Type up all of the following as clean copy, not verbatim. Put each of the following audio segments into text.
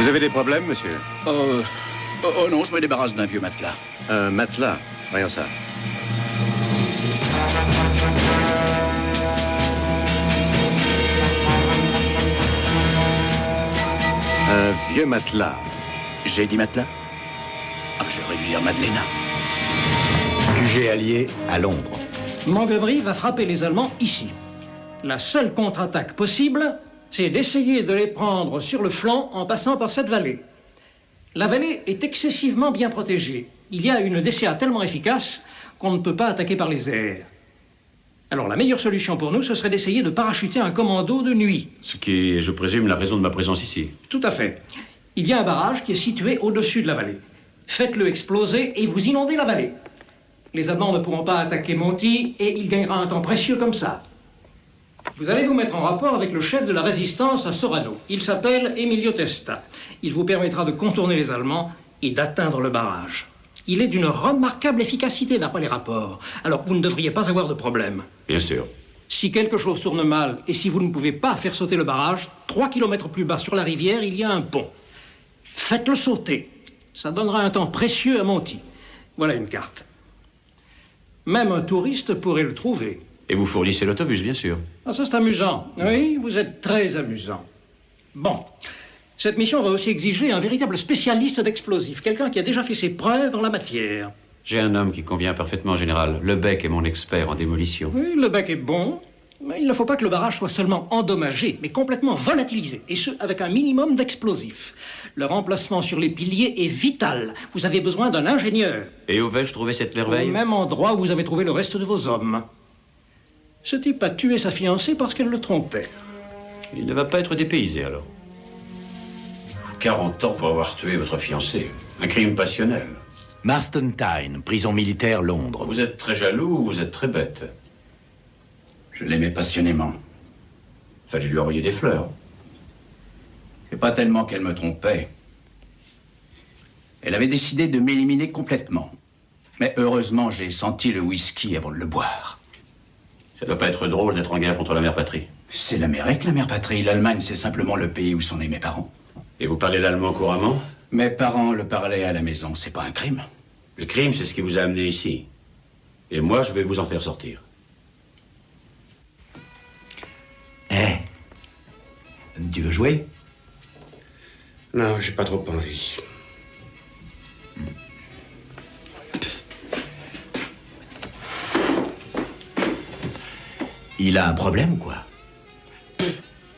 Vous avez des problèmes, monsieur? Oh non, je me débarrasse d'un vieux matelas. Un matelas? Voyons ça. Un vieux matelas. J'ai dit matelas? Ah, j'aurais dû dire Madeleine. QG allié à Londres. Montgomery va frapper les Allemands ici. La seule contre-attaque possible, c'est d'essayer de les prendre sur le flanc en passant par cette vallée. La vallée est excessivement bien protégée. Il y a une DCA tellement efficace qu'on ne peut pas attaquer par les airs. Alors la meilleure solution pour nous, ce serait d'essayer de parachuter un commando de nuit. Ce qui est, je présume, la raison de ma présence ici. Tout à fait. Il y a un barrage qui est situé au-dessus de la vallée. Faites-le exploser et vous inondez la vallée. Les Allemands ne pourront pas attaquer Monty et il gagnera un temps précieux comme ça. Vous allez vous mettre en rapport avec le chef de la résistance à Sorano. Il s'appelle Emilio Testa. Il vous permettra de contourner les Allemands et d'atteindre le barrage. Il est d'une remarquable efficacité d'après les rapports. Alors vous ne devriez pas avoir de problème. Bien sûr. Si quelque chose tourne mal et si vous ne pouvez pas faire sauter le barrage, 3 kilomètres plus bas sur la rivière, il y a un pont. Faites-le sauter. Ça donnera un temps précieux à Monty. Voilà une carte. Même un touriste pourrait le trouver. Et vous fournissez l'autobus, bien sûr. Ah, ça, c'est amusant. Oui, vous êtes très amusant. Bon. Cette mission va aussi exiger un véritable spécialiste d'explosifs, quelqu'un qui a déjà fait ses preuves en la matière. J'ai un homme qui convient parfaitement, général. Lebec est mon expert en démolition. Oui, le bec est bon, mais il ne faut pas que le barrage soit seulement endommagé, mais complètement volatilisé, et ce, avec un minimum d'explosifs. Le remplacement sur les piliers est vital. Vous avez besoin d'un ingénieur. Et où vais-je trouver cette merveille? Au même endroit où vous avez trouvé le reste de vos hommes. Ce type a tué sa fiancée parce qu'elle le trompait. Il ne va pas être dépaysé, alors. 40 ans pour avoir tué votre fiancée. Un crime passionnel. Marston Tyne, prison militaire, Londres. Vous êtes très jaloux ou vous êtes très bête? Je l'aimais passionnément. Fallait lui envoyer des fleurs. C'est pas tellement qu'elle me trompait. Elle avait décidé de m'éliminer complètement. Mais heureusement, j'ai senti le whisky avant de le boire. Ça doit pas être drôle d'être en guerre contre la mère patrie. C'est l'Amérique, la mère patrie. L'Allemagne, c'est simplement le pays où sont nés mes parents. Et vous parlez l'allemand couramment? Mes parents le parlaient à la maison. C'est pas un crime. Le crime, c'est ce qui vous a amené ici. Et moi, je vais vous en faire sortir. Tu veux jouer? Non, j'ai pas trop envie. Il a un problème ou quoi?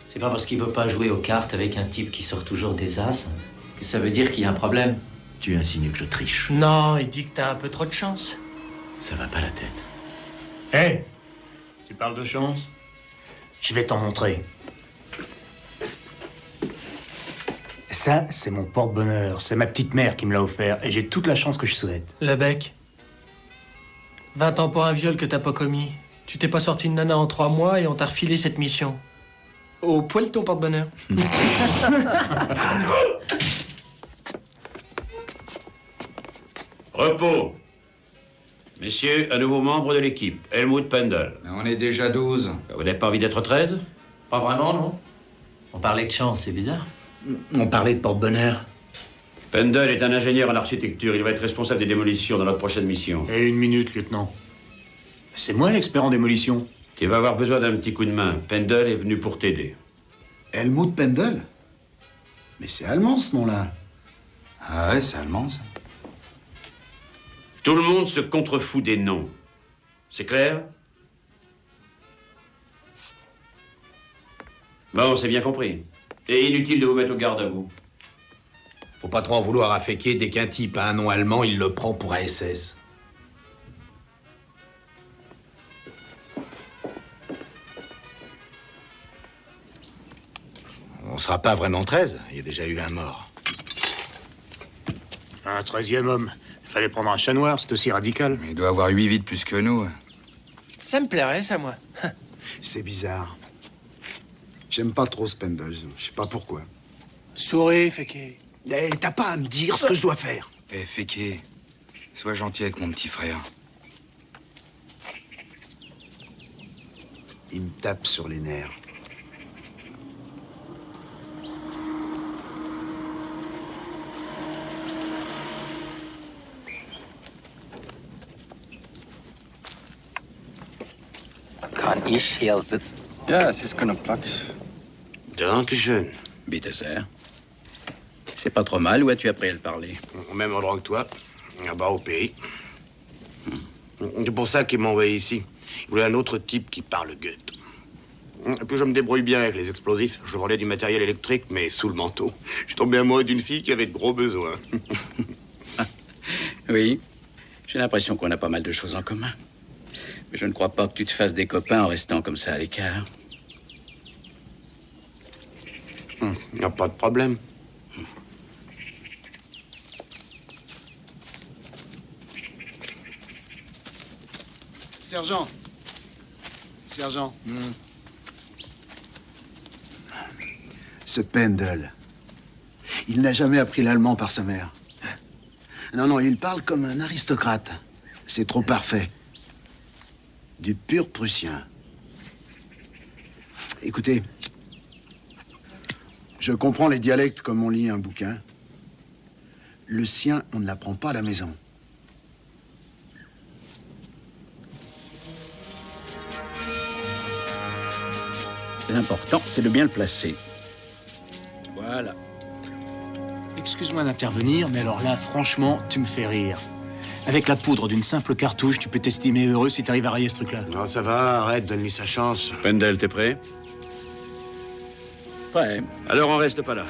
C'est pas parce qu'il veut pas jouer aux cartes avec un type qui sort toujours des as que ça veut dire qu'il y a un problème. Tu insinues que je triche. Non, il dit que t'as un peu trop de chance. Ça va pas la tête. Hé, tu parles de chance? Je vais t'en montrer. Ça, c'est mon porte-bonheur. C'est ma petite mère qui me l'a offert et j'ai toute la chance que je souhaite. Le bec. 20 ans pour un viol que t'as pas commis. Tu t'es pas sorti de nana en 3 mois et on t'a refilé cette mission. Au poil ton porte-bonheur. Repos. Messieurs, un nouveau membre de l'équipe, Helmut Pendel. On est déjà 12. Vous n'avez pas envie d'être 13? Pas vraiment, non? On parlait de chance, c'est bizarre. On parlait de porte-bonheur. Pendel est un ingénieur en architecture. Il va être responsable des démolitions dans notre prochaine mission. Et une minute, lieutenant. C'est moi l'expert en démolition. Tu vas avoir besoin d'un petit coup de main. Pendel est venu pour t'aider. Helmut Pendel? Mais c'est allemand, ce nom-là. Ah ouais, c'est allemand, ça. Tout le monde se contrefout des noms. C'est clair? Bon, c'est bien compris. Et inutile de vous mettre au garde à vous. Faut pas trop en vouloir à Féqué. Dès qu'un type a un nom allemand, il le prend pour ASS. On sera pas vraiment 13. Il y a déjà eu un mort. Un 13e homme. Il fallait prendre un chat noir, c'est aussi radical. Il doit avoir 8 vies de plus que nous. Ça me plairait, ça, moi. C'est bizarre. J'aime pas trop ce Pendel, je sais pas pourquoi. Souris, Féqué. Eh, t'as pas à me dire ce que je dois faire. Eh, Féqué, sois gentil avec mon petit frère. Il me tape sur les nerfs. kann ich hier sitzen? Ja, es ist keine Platz. Dankeschön. Bitte sehr. C'est pas trop mal, où as-tu appris à le parler? Au même endroit que toi, là-bas au pays. C'est pour ça qu'il m'a envoyé ici. Il voulait un autre type qui parle Goethe. Et puis je me débrouille bien avec les explosifs. Je vendais du matériel électrique, mais sous le manteau. Je suis tombé amoureux d'une fille qui avait de gros besoins. Oui. J'ai l'impression qu'on a pas mal de choses en commun. Mais je ne crois pas que tu te fasses des copains en restant comme ça à l'écart. Il n'y a pas de problème. Sergent. Sergent. Ce Pendel, il n'a jamais appris l'allemand par sa mère. Non, non, il parle comme un aristocrate. C'est trop parfait. Du pur prussien. Écoutez, je comprends les dialectes comme on lit un bouquin. Le sien, on ne l'apprend pas à la maison. L'important, c'est de bien le placer. Voilà. Excuse-moi d'intervenir, mais alors là, franchement, tu me fais rire. Avec la poudre d'une simple cartouche, tu peux t'estimer heureux si t'arrives à rayer ce truc-là. Non, ça va, arrête, donne-lui sa chance. Pendel, t'es prêt? Ouais. Alors on reste pas là.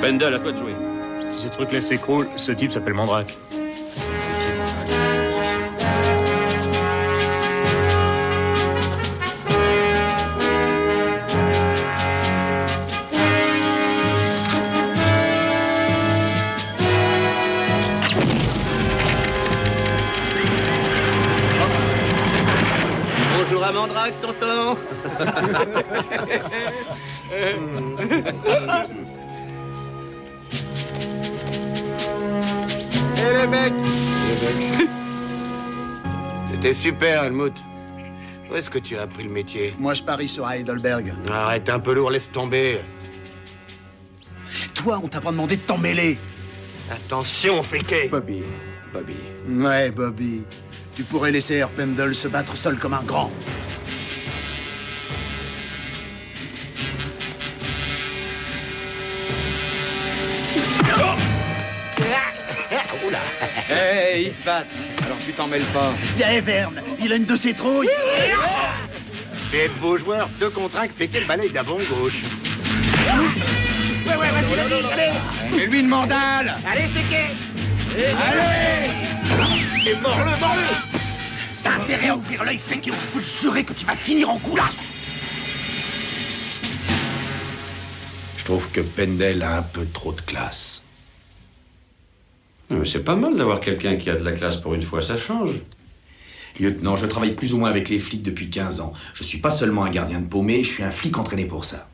Pendel, à toi de jouer. Si ce truc-là s'écroule, ce type s'appelle Mandrake. Bonjour à Mandrake, tonton. Hé les mecs! C'était super, Helmut. Où est-ce que tu as appris le métier? Moi, je parie sur Heidelberg. Arrête, un peu lourd, laisse tomber. Toi, on t'a pas demandé de t'en mêler. Attention, Féquet! Bobby. Ouais, Bobby. Tu pourrais laisser Herr Pendel se battre seul comme un grand. Hé, ils se battent. Alors tu t'en mêles pas. Y'a Evern, il a une de ses trouilles. Des beaux joueurs, 2 contre 1, Féquet le balaye d'avant-gauche. Ouais, vas-y, allez. Et lui une mandale. Allez, Féquet. Allez! Et mors-le! T'as intérêt à ouvrir l'œil, Féquet, ou je peux te jurer que tu vas finir en goulasse. Je trouve que Pendel a un peu trop de classe. Mais c'est pas mal d'avoir quelqu'un qui a de la classe pour une fois, ça change. Lieutenant, je travaille plus ou moins avec les flics depuis 15 ans. Je suis pas seulement un gardien de paumé, je suis un flic entraîné pour ça.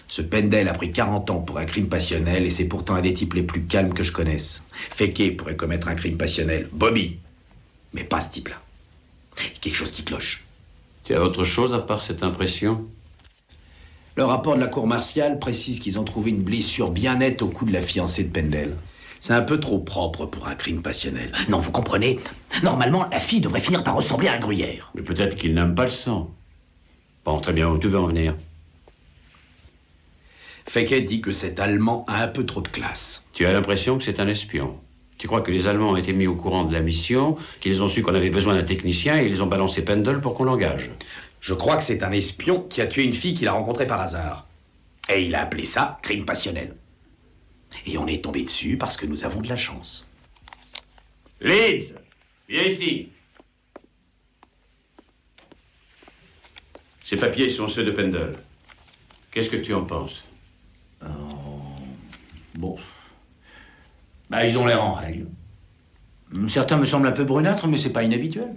Ce Pendel a pris 40 ans pour un crime passionnel et c'est pourtant un des types les plus calmes que je connaisse. Féquet pourrait commettre un crime passionnel. Bobby. Mais pas ce type-là. Il y a quelque chose qui cloche. Tu as autre chose à part cette impression? Le rapport de la cour martiale précise qu'ils ont trouvé une blessure bien nette au cou de la fiancée de Pendel. C'est un peu trop propre pour un crime passionnel. Non, vous comprenez? Normalement, la fille devrait finir par ressembler à un gruyère. Mais peut-être qu'il n'aime pas le sang. Bon, très bien, où tu veux en venir? Féquet dit que cet Allemand a un peu trop de classe. Tu as l'impression que c'est un espion. Tu crois que les Allemands ont été mis au courant de la mission, qu'ils ont su qu'on avait besoin d'un technicien et ils ont balancé Pendel pour qu'on l'engage? Je crois que c'est un espion qui a tué une fille qu'il a rencontrée par hasard. Et il a appelé ça crime passionnel. Et on est tombé dessus parce que nous avons de la chance. Leeds, viens ici. Ces papiers sont ceux de Pendel. Qu'est-ce que tu en penses? Bon. Bah, ils ont l'air en règle. Certains me semblent un peu brunâtres, mais c'est pas inhabituel.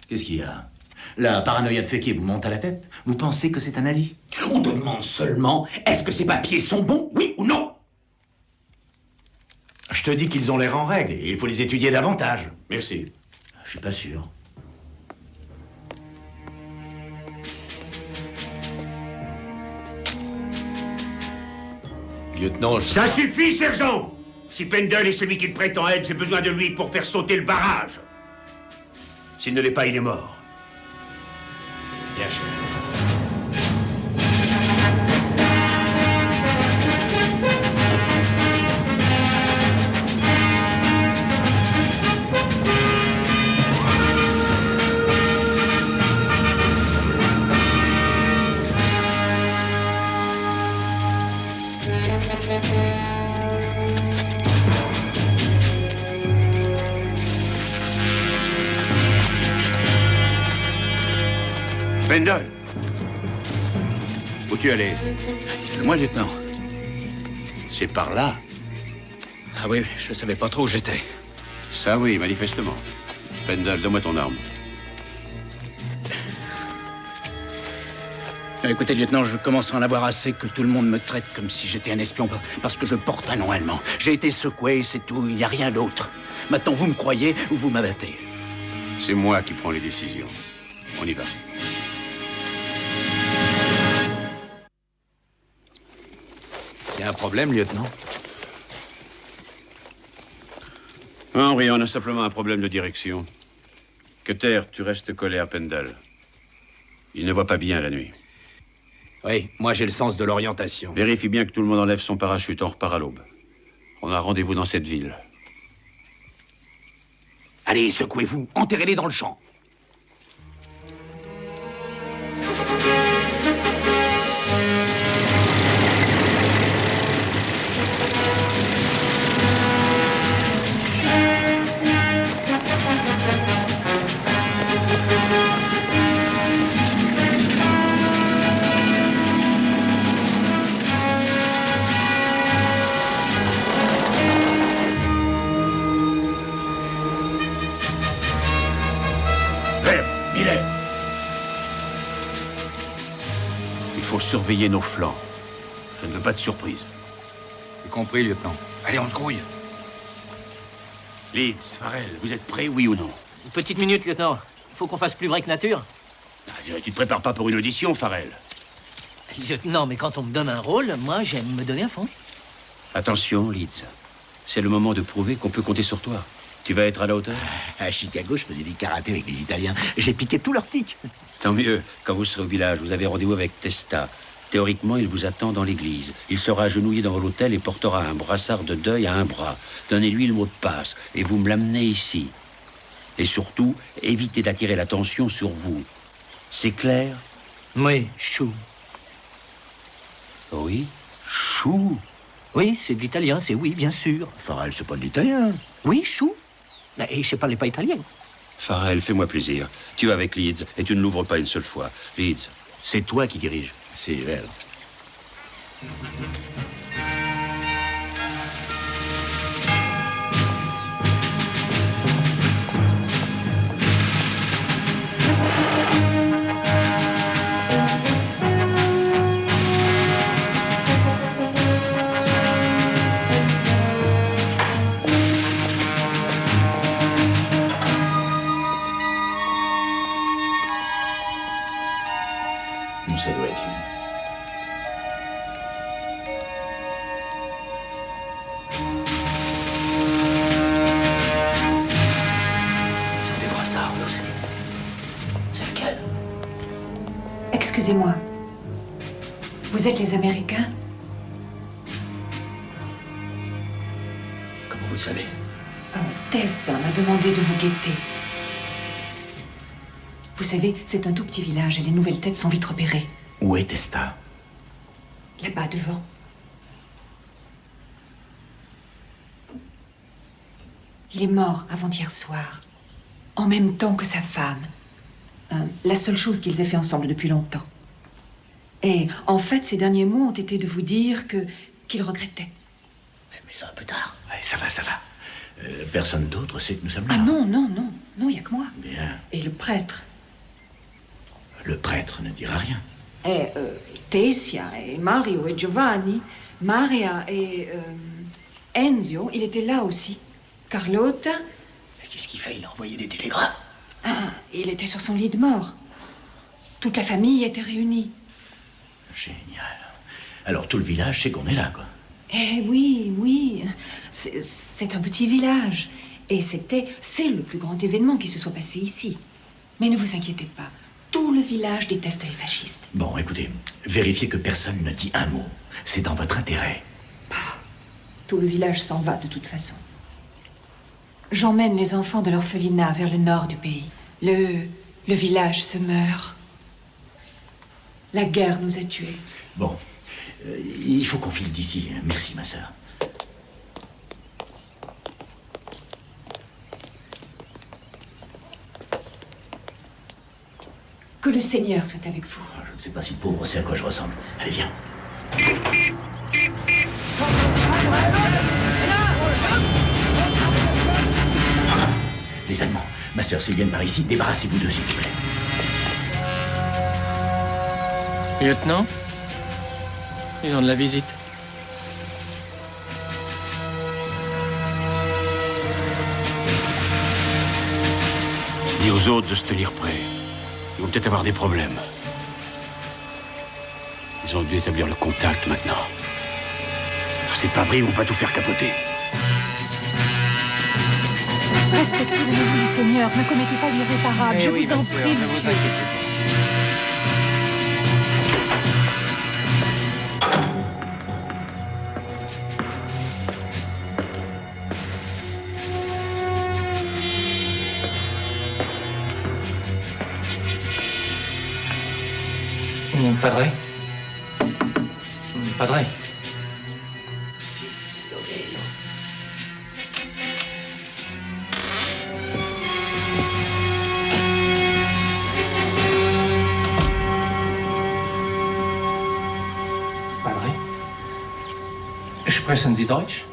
Qu'est-ce qu'il y a? La paranoïa de Fekir vous monte à la tête. Vous pensez que c'est un nazi? On te demande seulement, est-ce que ces papiers sont bons, oui ou non? Je te dis qu'ils ont l'air en règle et il faut les étudier davantage. Merci. Je suis pas sûr. Lieutenant, Ça suffit, sergent! Si Pendle est celui qu'il prétend être, j'ai besoin de lui pour faire sauter le barrage. S'il ne l'est pas, il est mort. Bien, chef. Pendle! Où tu allais? Dites-le-moi, lieutenant. C'est par là. Ah oui, je savais pas trop où j'étais. Ça oui, manifestement. Pendle, donne-moi ton arme. Écoutez, lieutenant, je commence à en avoir assez que tout le monde me traite comme si j'étais un espion parce que je porte un nom allemand. J'ai été secoué, c'est tout, il n'y a rien d'autre. Maintenant, vous me croyez ou vous m'abattez. C'est moi qui prends les décisions. On y va. Il y a un problème, lieutenant? Henri, on a simplement un problème de direction. Cutter, tu restes collé à Pendle. Il ne voit pas bien la nuit. Oui, moi j'ai le sens de l'orientation. Vérifie bien que tout le monde enlève son parachute, on repart à l'aube. On a rendez-vous dans cette ville. Allez, secouez-vous, enterrez-les dans le champ. Il faut surveiller nos flancs. Je ne veux pas de surprise. J'ai compris, lieutenant. Allez, on se grouille. Leeds, Farrell, vous êtes prêts, oui ou non? Une petite minute, lieutenant. Il faut qu'on fasse plus vrai que nature. Tu te prépares pas pour une audition, Farrell? Lieutenant, mais quand on me donne un rôle, moi, j'aime me donner à fond. Attention, Leeds. C'est le moment de prouver qu'on peut compter sur toi. Tu vas être à la hauteur? À Chicago, je faisais du karaté avec les Italiens. J'ai piqué tous leurs tics. Tant mieux. Quand vous serez au village, vous avez rendez-vous avec Testa. Théoriquement, il vous attend dans l'église. Il sera agenouillé dans l'hôtel et portera un brassard de deuil à un bras. Donnez-lui le mot de passe et vous me l'amenez ici. Et surtout, évitez d'attirer l'attention sur vous. C'est clair? Oui, chou. Oui? Chou? Oui, c'est de l'italien, c'est oui, bien sûr. Farrell, c'est pas de l'italien. Oui, chou. Et je parlais pas italien. Farrell, fais-moi plaisir. Tu vas avec Leeds et tu ne l'ouvres pas une seule fois. Leeds, c'est toi qui dirige. C'est elle. Ça doit être une. C'est des brassards, aussi. C'est lequel? Excusez-moi. Vous êtes les Américains? Comment vous le savez? Testa m'a demandé de vous guetter. Vous savez, c'est un tout petit village et les nouvelles têtes sont vite repérées. Où est Testa? Là-bas, devant. Il est mort avant-hier soir. En même temps que sa femme. La seule chose qu'ils aient fait ensemble depuis longtemps. Et en fait, ses derniers mots ont été de vous dire qu'il regrettait. Mais c'est un peu tard. Allez, ça va, ça va. Personne d'autre sait que nous sommes là. Ah non, non, non. Non, il n'y a que moi. Bien. Et le prêtre. Le prêtre ne dira rien. Et Tessia, et Mario, et Giovanni, Maria et Enzio, il était là aussi. Carlotta. Mais qu'est-ce qu'il fait? Il a envoyé des télégrammes. Ah, il était sur son lit de mort. Toute la famille était réunie. Génial. Alors tout le village sait qu'on est là, quoi. Eh oui, oui. C'est un petit village. Et c'est le plus grand événement qui se soit passé ici. Mais ne vous inquiétez pas. Tout le village déteste les fascistes. Bon, écoutez, vérifiez que personne ne dit un mot. C'est dans votre intérêt. Tout le village s'en va de toute façon. J'emmène les enfants de l'orphelinat vers le nord du pays. Le village se meurt. La guerre nous a tués. Bon, il faut qu'on file d'ici. Merci, ma sœur. Que le Seigneur soit avec vous. Je ne sais pas si pauvre c'est à quoi je ressemble. Allez, viens. Les Allemands, ma sœur, s'ils viennent par ici, débarrassez-vous d'eux, s'il vous plaît. Lieutenant, ils ont de la visite. Dis aux autres de se tenir prêts. Ils vont peut-être avoir des problèmes. Ils ont dû établir le contact maintenant. C'est pas vrai, ils vont pas tout faire capoter. Respectez la maison du Seigneur, ne commettez pas l'irréparable, je vous en prie, monsieur. Padre? Padre? Padre? Sprechen Sie Deutsch?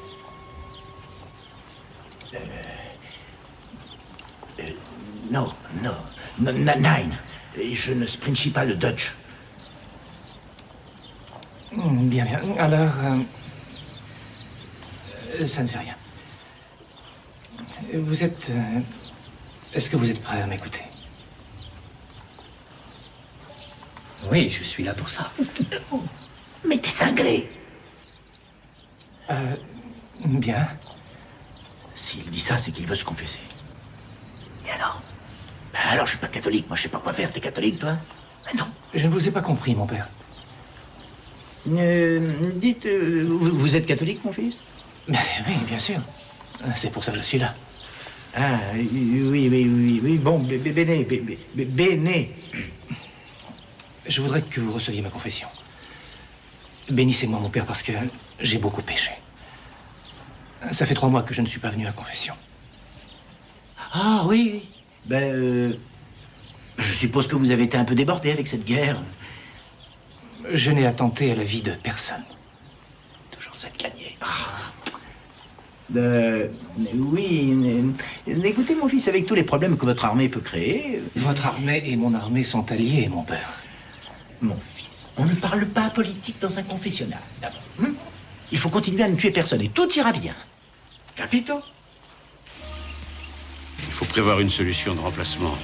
Non, nein. Je ne spreche pas le Dutch. Bien, bien. Alors, ça ne fait rien. Vous êtes... Est-ce que vous êtes prêt à m'écouter? Oui, je suis là pour ça. Mais t'es cinglé. Bien. S'il dit ça, c'est qu'il veut se confesser. Et alors? Ben alors, je suis pas catholique. Moi, je sais pas quoi faire. T'es catholique, toi? Ben non. Je ne vous ai pas compris, mon père. Dites, vous êtes catholique, mon fils? Oui, bien sûr. C'est pour ça que je suis là. Ah, oui. Bon, béné. Je voudrais que vous receviez ma confession. Bénissez-moi, mon père, parce que j'ai beaucoup péché. Ça fait 3 mois que je ne suis pas venu à confession. Ah, oui. Ben, je suppose que vous avez été un peu débordé avec cette guerre. Je n'ai attenté à la vie de personne. Toujours ça de gagner. Oui, écoutez, mon fils, avec tous les problèmes que votre armée peut créer... Votre armée et mon armée sont alliés, mon père. Mon fils, on ne parle pas politique dans un confessionnal, d'abord. Il faut continuer à ne tuer personne et tout ira bien. Capito? Il faut prévoir une solution de remplacement.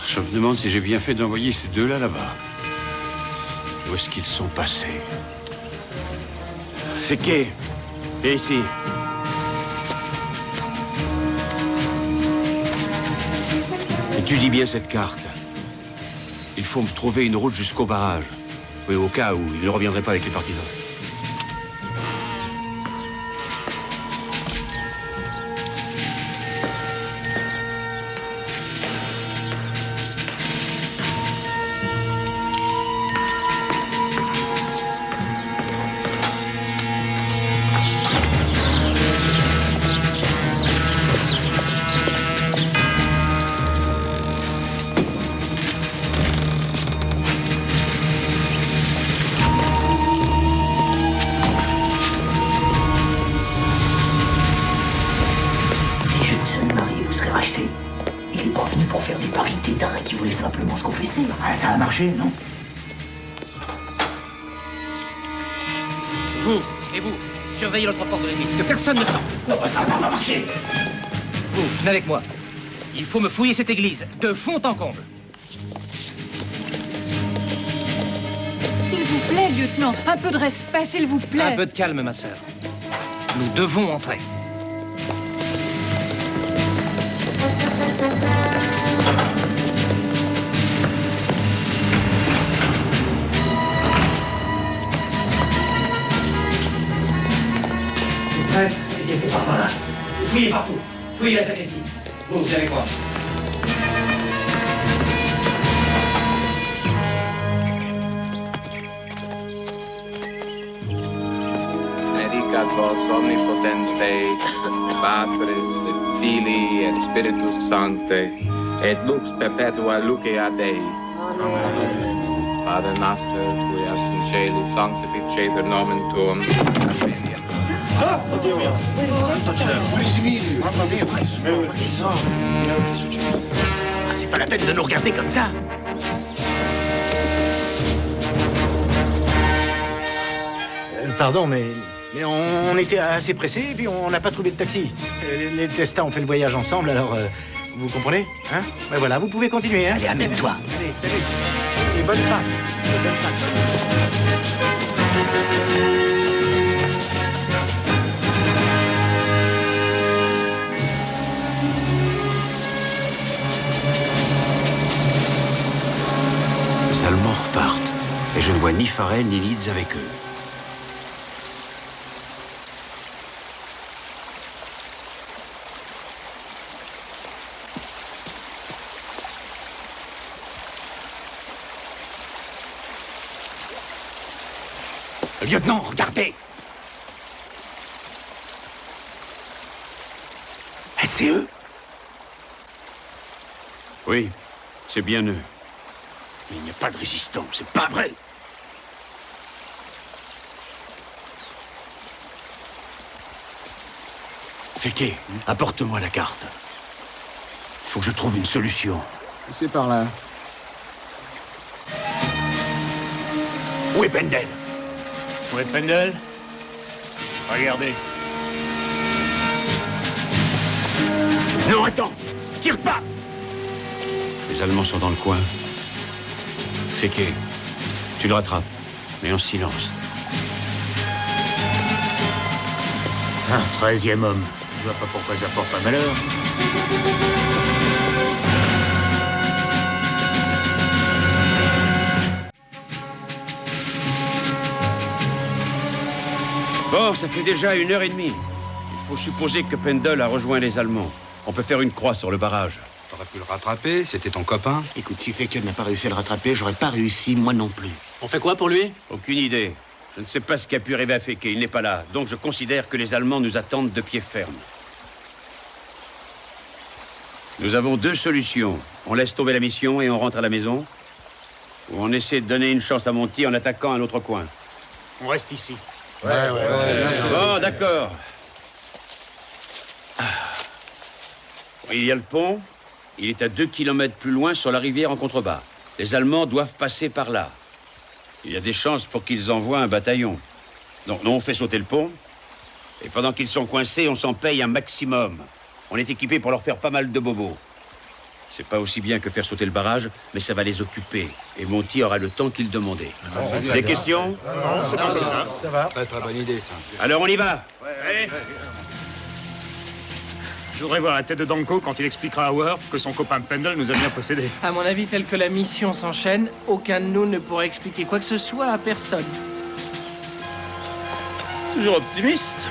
Je me demande si j'ai bien fait d'envoyer ces deux-là là-bas. Où est-ce qu'ils sont passés? Féquet, viens ici. Étudie bien cette carte. Il faut me trouver une route jusqu'au barrage. Oui, au cas où il ne reviendrait pas avec les partisans. simplement se confesser. Ah, ça a marché, non? Vous, et vous, surveillez l'autre porte de l'église, que personne ne sorte. Ça va marcher. Vous, venez avec moi. Il faut me fouiller cette église, de fond en comble. S'il vous plaît, lieutenant, un peu de respect, s'il vous plaît. Un peu de calme, ma sœur. Nous devons entrer. Et par là. Fouillez partout. Fouillez la sacristie. Vous, venez avec moi. Benedicat vos omnipotens Dei, Patris et Filii et Spiritus Sancte, et lux perpetua lucea Dei. Amen. Pater noster, qui es in caeli, sanctificetur nomen tuum. Adveniat. Ah, oddio mio! Quanto c'è? Pulissimi! Mamma mia, ma che sono? Che succede? Ah, c'est pas la peine de nous regarder comme ça. Pardon, mais on était assez pressés et puis on n'a pas trouvé de taxi. Les Testa ont fait le voyage ensemble, alors vous comprenez, hein? Ben voilà, vous pouvez continuer, hein? Allez, amène-toi. Allez, salut. Et bonne traque. Bonne traque. Les Allemands repartent, et je ne vois ni Farrell ni Leeds avec eux. Lieutenant, regardez! C'est eux? Oui, c'est bien eux. Mais il n'y a pas de résistants, c'est pas vrai! Féké, apporte-moi la carte. Il faut que je trouve une solution. C'est par là. Où est Pendel? Où est Pendel? Regardez. Non, attends! Tire pas! Les Allemands sont dans le coin. Féké, tu le rattrapes, mais en silence. Un 13e homme. Je vois pas pourquoi ça porte pas malheur. Bon, ça fait déjà 1h30. Il faut supposer que Pendel a rejoint les Allemands. On peut faire une croix sur le barrage. T'aurais pu le rattraper, c'était ton copain. Écoute, si Fekir n'a pas réussi à le rattraper, j'aurais pas réussi, moi non plus. On fait quoi pour lui? Aucune idée. Je ne sais pas ce qui a pu arriver à Féké, il n'est pas là. Donc je considère que les Allemands nous attendent de pied ferme. Nous avons deux solutions. On laisse tomber la mission et on rentre à la maison. Ou on essaie de donner une chance à Monty en attaquant un autre coin. On reste ici. Ouais, Bon, d'accord. Il y a le pont. Il est à 2 kilomètres plus loin sur la rivière en contrebas. Les Allemands doivent passer par là. Il y a des chances pour qu'ils envoient un bataillon. Donc, nous, on fait sauter le pont. Et pendant qu'ils sont coincés, on s'en paye un maximum. On est équipé pour leur faire pas mal de bobos. C'est pas aussi bien que faire sauter le barrage, mais ça va les occuper. Et Monty aura le temps qu'il demandait. Des questions? Non, c'est pas comme ça. Ça va. Très bonne idée, ça. Alors, on y va. Allez. Je voudrais voir la tête de Danko quand il expliquera à Worf que son copain Pendel nous a bien possédés. À mon avis, tel que la mission s'enchaîne, aucun de nous ne pourra expliquer quoi que ce soit à personne. Toujours optimiste.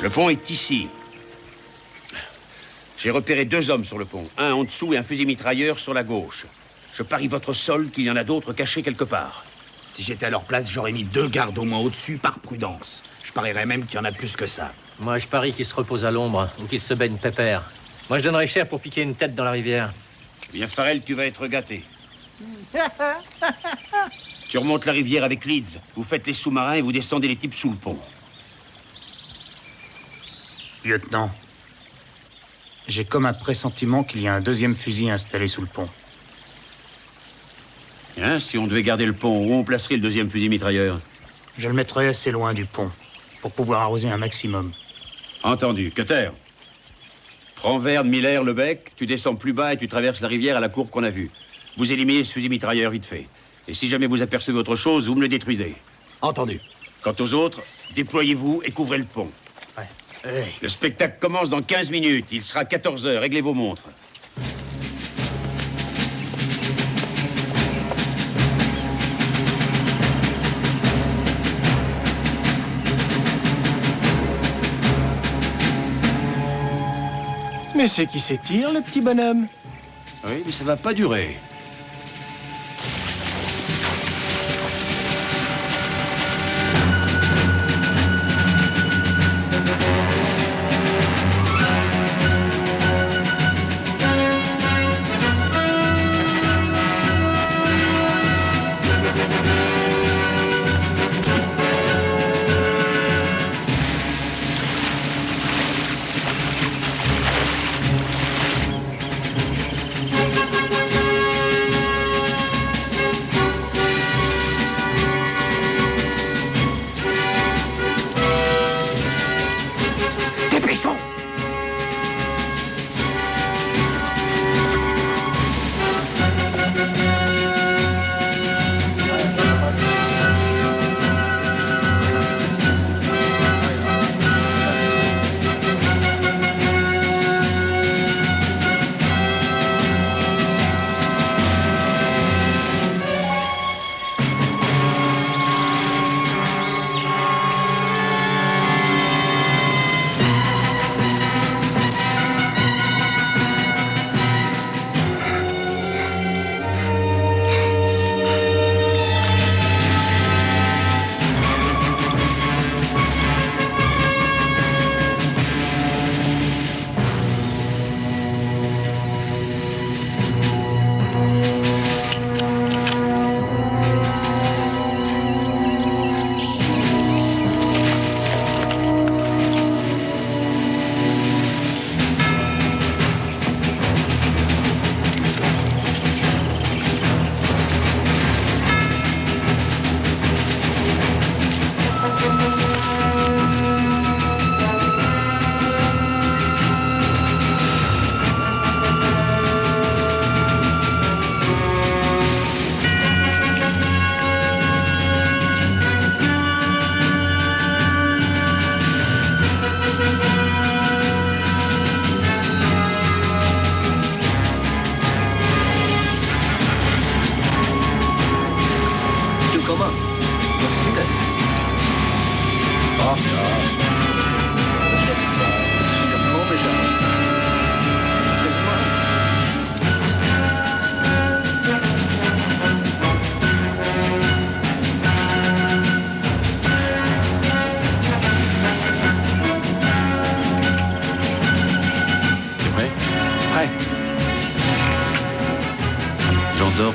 Le pont est ici. J'ai repéré 2 hommes sur le pont. Un en dessous et un fusil mitrailleur sur la gauche. Je parie votre sol qu'il y en a d'autres cachés quelque part. Si j'étais à leur place, j'aurais mis 2 gardes au moins au-dessus par prudence. Je parierais même qu'il y en a plus que ça. Moi, je parie qu'ils se reposent à l'ombre ou qu'ils se baignent pépère. Moi, je donnerais cher pour piquer une tête dans la rivière. Bien, Farrell, tu vas être gâté. Tu remontes la rivière avec Leeds. Vous faites les sous-marins et vous descendez les types sous le pont. Lieutenant, j'ai comme un pressentiment qu'il y a un 2e fusil installé sous le pont. Hein, si on devait garder le pont, où on placerait le 2e fusil mitrailleur? Je le mettrais assez loin du pont, pour pouvoir arroser un maximum. Entendu. Cutter. Prends Verne, Miller, Lebec, tu descends plus bas et tu traverses la rivière à la courbe qu'on a vue. Vous éliminez ce fusil mitrailleur vite fait. Et si jamais vous apercevez autre chose, vous me le détruisez. Entendu. Quant aux autres, déployez-vous et couvrez le pont. Le spectacle commence dans 15 minutes. Il sera 14 h. Réglez vos montres. Mais c'est qui s'étire, le petit bonhomme? Oui, mais ça va pas durer.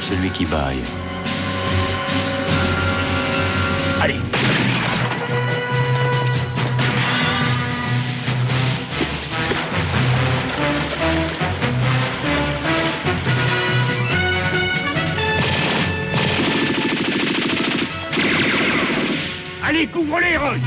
Celui qui baille. Allez. Allez, couvre-les, Roy.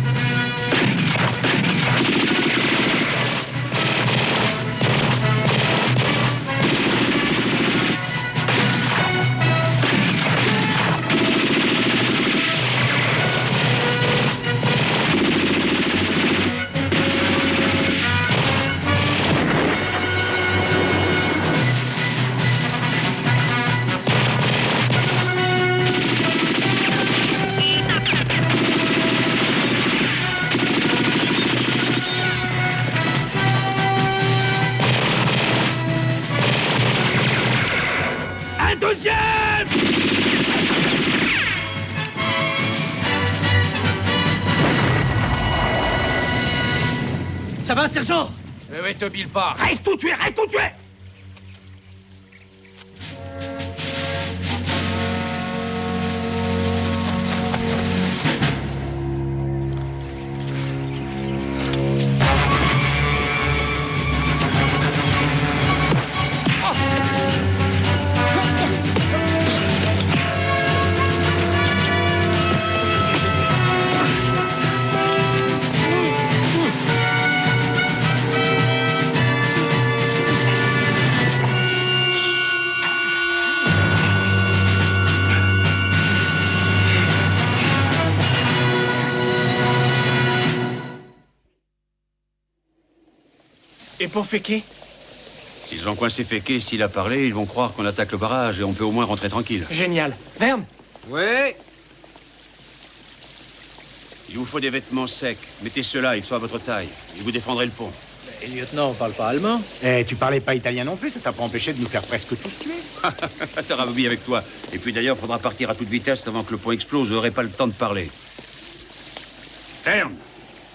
Un deuxième! Ça va, sergent? Oui, te bile pas. Reste où tu es, reste où tu es! Et pour Féké? S'ils ont coincé Féké, s'il a parlé, ils vont croire qu'on attaque le barrage et on peut au moins rentrer tranquille. Génial. Verne? Ouais. Il vous faut des vêtements secs. Mettez ceux-là, ils sont à votre taille. Et vous défendrez le pont. Mais, lieutenant, on parle pas allemand. Eh, tu parlais pas italien non plus, ça t'a pas empêché de nous faire presque tous tuer. T'auras Bobby avec toi. Et puis d'ailleurs, faudra partir à toute vitesse avant que le pont explose. Vous n'aurez pas le temps de parler. Verne,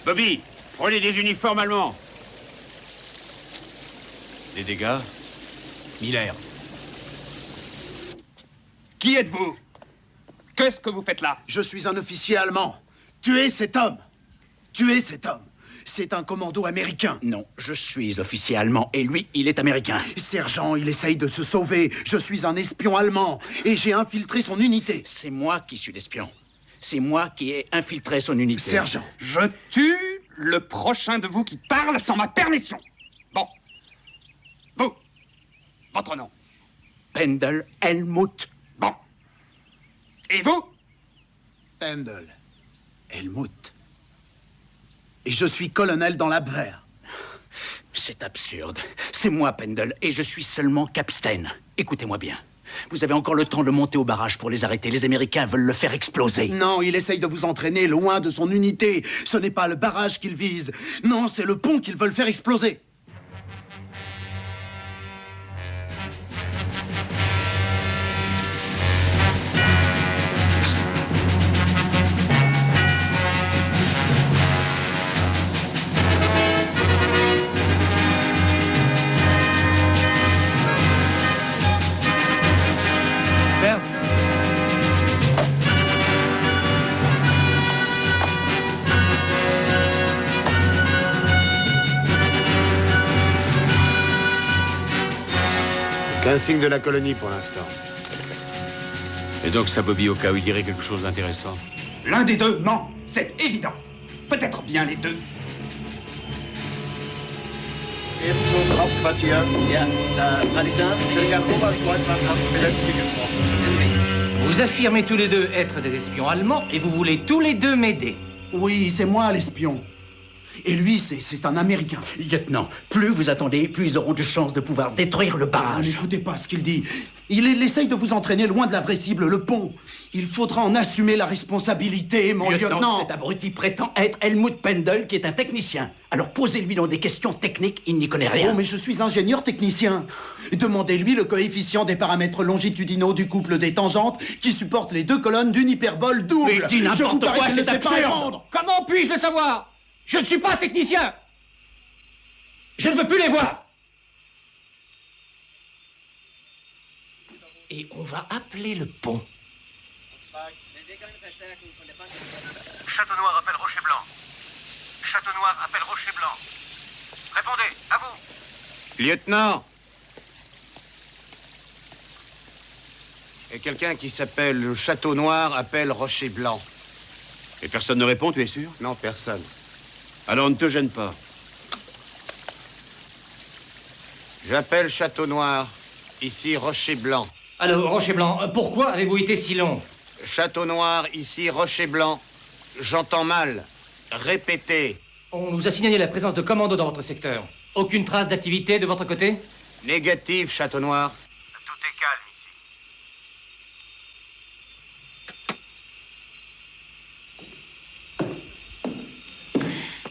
Bobby, prenez des uniformes allemands. Les dégâts? Miller. Qui êtes-vous? Qu'est-ce que vous faites là? Je suis un officier allemand. Tuez cet homme. Tuez cet homme. C'est un commando américain. Non, je suis officier allemand et lui, il est américain. Sergent, il essaye de se sauver. Je suis un espion allemand et j'ai infiltré son unité. C'est moi qui suis l'espion. C'est moi qui ai infiltré son unité. Sergent. Je tue le prochain de vous qui parle sans ma permission. Bon. Vous. Votre nom. Pendel Helmut. Bon. Et vous? Pendel Helmut. Et je suis colonel dans l'Abwehr. C'est absurde. C'est moi, Pendel, et je suis seulement capitaine. Écoutez-moi bien. Vous avez encore le temps de monter au barrage pour les arrêter. Les Américains veulent le faire exploser. Non, il essaye de vous entraîner loin de son unité. Ce n'est pas le barrage qu'ils visent. Non, c'est le pont qu'ils veulent faire exploser. Qu'un signe de la colonie pour l'instant. Et donc ça, Bobby, au cas où il dirait quelque chose d'intéressant. L'un des deux ment, c'est évident. Peut-être bien les deux. Vous affirmez tous les deux être des espions allemands et vous voulez tous les deux m'aider. Oui, c'est moi l'espion. Et lui, c'est un Américain. Lieutenant, plus vous attendez, plus ils auront de chances de pouvoir détruire le barrage. N'écoutez pas ce qu'il dit. Il essaye de vous entraîner loin de la vraie cible, le pont. Il faudra en assumer la responsabilité, mon lieutenant. Cet abruti prétend être Helmut Pendel, qui est un technicien. Alors posez-lui donc des questions techniques, il n'y connaît rien. Oh, mais je suis ingénieur technicien. Demandez-lui le coefficient des paramètres longitudinaux du couple des tangentes qui supportent les deux colonnes d'une hyperbole double. Mais dis n'importe quoi, c'est absurde. Comment puis-je le savoir? Je ne suis pas technicien. Je ne veux plus les voir. Et on va appeler le pont. Château Noir appelle Rocher Blanc. Château Noir appelle Rocher Blanc. Répondez, à vous. Lieutenant. Et quelqu'un qui s'appelle le Château Noir appelle Rocher Blanc. Et personne ne répond, tu es sûr? Non, personne. Alors ne te gêne pas. J'appelle Château Noir. Ici Rocher Blanc. Alors, Rocher Blanc, pourquoi avez-vous été si long? Château Noir, ici Rocher Blanc. J'entends mal. Répétez. On nous a signalé la présence de commandos dans votre secteur. Aucune trace d'activité de votre côté? Négatif, Château Noir. Tout est calme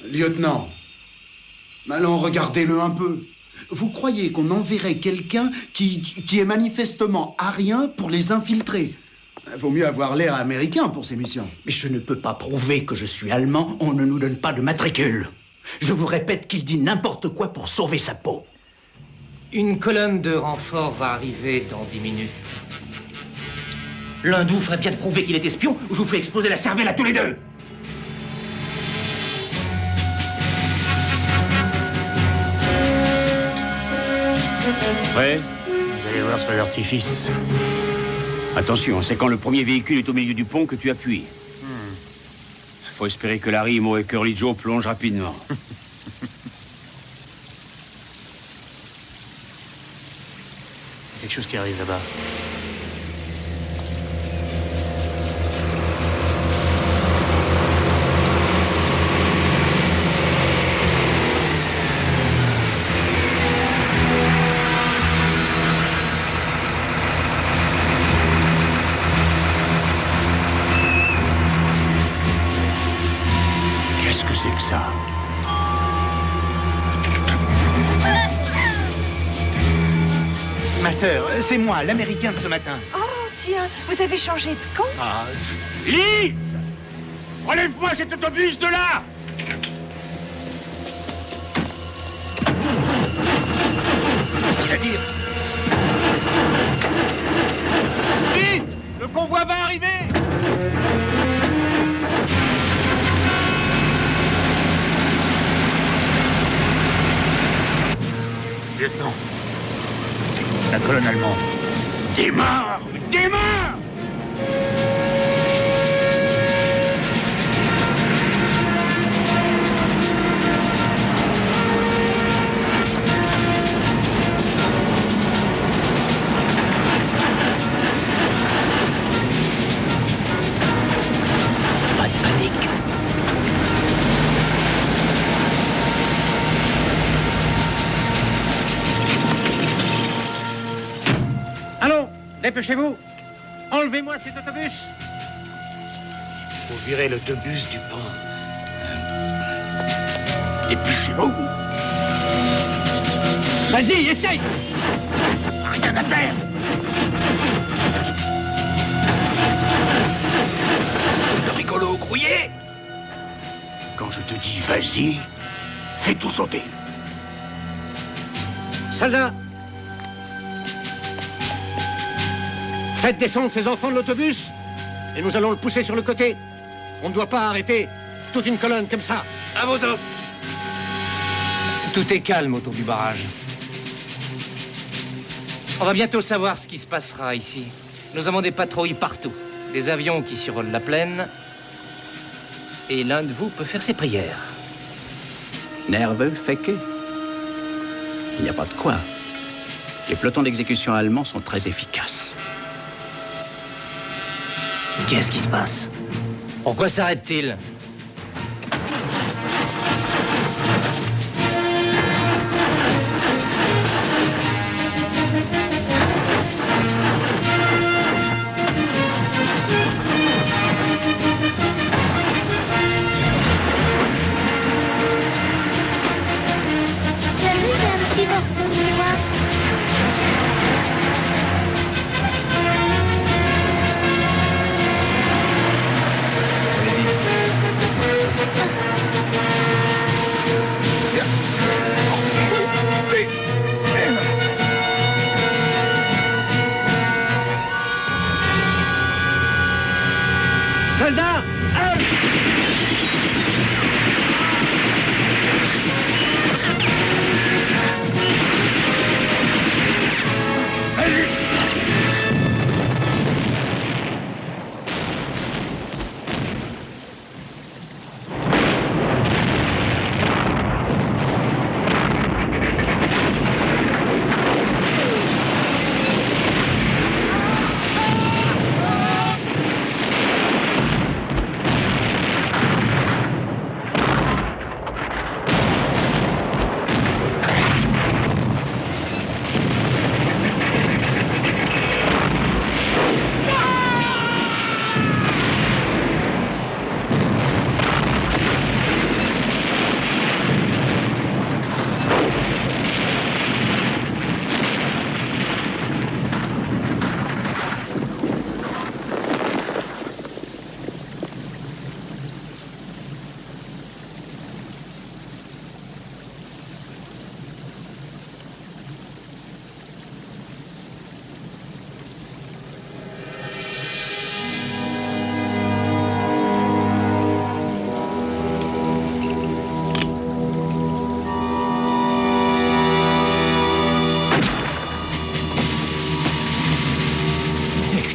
Lieutenant, allons, regardez-le un peu. Vous croyez qu'on enverrait quelqu'un qui est manifestement arien pour les infiltrer? Vaut mieux avoir l'air américain pour ces missions. Mais je ne peux pas prouver que je suis allemand, on ne nous donne pas de matricule. Je vous répète qu'il dit n'importe quoi pour sauver sa peau. Une colonne de renfort va arriver dans 10 minutes. L'un de vous ferait bien de prouver qu'il est espion, ou je vous fais exploser la cervelle à tous les deux. Prêt? Vous allez voir ce feu d'artifice. Attention, c'est quand le premier véhicule est au milieu du pont que tu appuies. Faut espérer que Larry, Mo et Curly Joe plongent rapidement. Quelque chose qui arrive là-bas. Qu'est-ce que c'est que ça? Ma sœur, c'est moi, l'américain de ce matin. Oh, tiens, vous avez changé de camp? Ah, Liz! Relève-moi cet autobus de là! Facile à dire. Vite! Le convoi va arriver! Lieutenant. La colonne allemande. Démarre! Démarre! Pas de panique. Allons, dépêchez-vous. Enlevez-moi cet autobus. Faut virer l'autobus du pont. Dépêchez-vous! Vas-y, essaye! Rien à faire! Le rigolo grouillé! Quand je te dis vas-y, fais tout sauter. Soldats, faites descendre ces enfants de l'autobus et nous allons le pousser sur le côté. On ne doit pas arrêter toute une colonne comme ça. À vos dos! Tout est calme autour du barrage. On va bientôt savoir ce qui se passera ici. Nous avons des patrouilles partout, des avions qui survolent la plaine, et l'un de vous peut faire ses prières. Nerveux, féqué. Il n'y a pas de quoi. Les pelotons d'exécution allemands sont très efficaces. Qu'est-ce qui se passe? Pourquoi s'arrête-t-il? T'as vu, il y a un petit morceau de noix. Allez-y.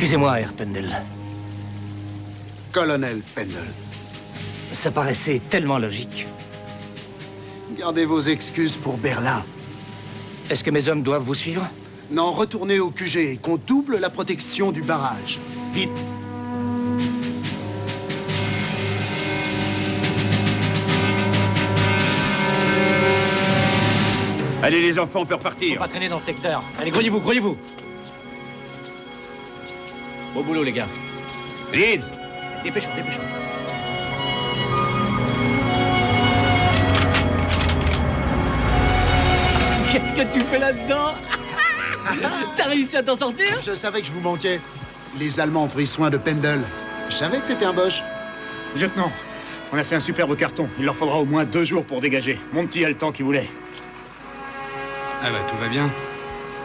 Excusez-moi, Herr Pendel. Colonel Pendel. Ça paraissait tellement logique. Gardez vos excuses pour Berlin. Est-ce que mes hommes doivent vous suivre? Non, retournez au QG et qu'on double la protection du barrage. Vite. Allez les enfants, on peut repartir. Faut pas traîner dans le secteur. Allez, grouillez-vous, grouillez-vous. Au boulot, les gars. Leeds. Dépêchons, dépêchons. Qu'est-ce que tu fais là-dedans? T'as réussi à t'en sortir? Je savais que je vous manquais. Les Allemands ont pris soin de Pendel. Je savais que c'était un Boche. Lieutenant, on a fait un superbe carton. Il leur faudra au moins 2 jours pour dégager. Monty a le temps qu'il voulait. Ah bah, tout va bien.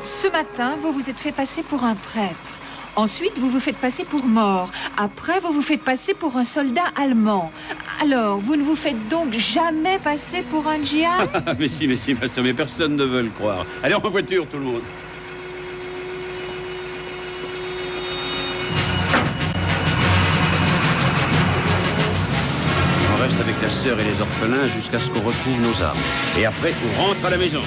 Ce matin, vous vous êtes fait passer pour un prêtre. Ensuite, vous vous faites passer pour mort. Après, vous vous faites passer pour un soldat allemand. Alors, vous ne vous faites donc jamais passer pour un djihad? Mais si, ma soeur, mais personne ne veut le croire. Allez, en voiture, tout le monde. On reste avec la sœur et les orphelins jusqu'à ce qu'on retrouve nos armes. Et après, on rentre à la maison.